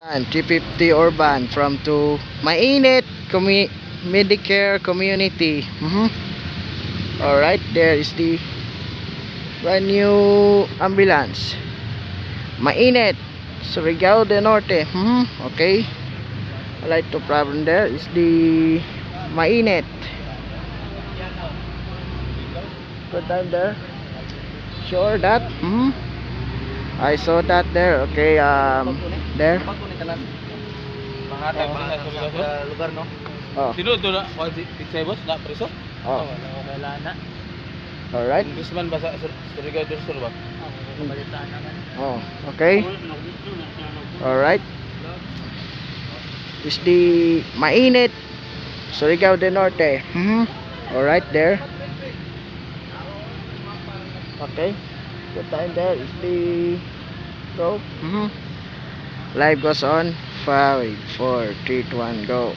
And 350 Urban from to Mainit Medicare Community. Alright, there is the brand new ambulance. Mainit, Surigao del Norte. Okay. Alright, no problem. There is the Mainit. Good time there. Sure that. I saw that there. Okay, there. Mangatag sa lugar no. Oh. Sino to na pizza boss na preso? Oh. Wala na. Alright. Congressman ba sa Surigao del Sur ba? Kabalitaan naman. Oh, okay. Alright. Is the Mainit Surigao del Norte. Alright, there. Okay. Good time there is the go. Live goes on. 5, 4, 3, 2, 1, go.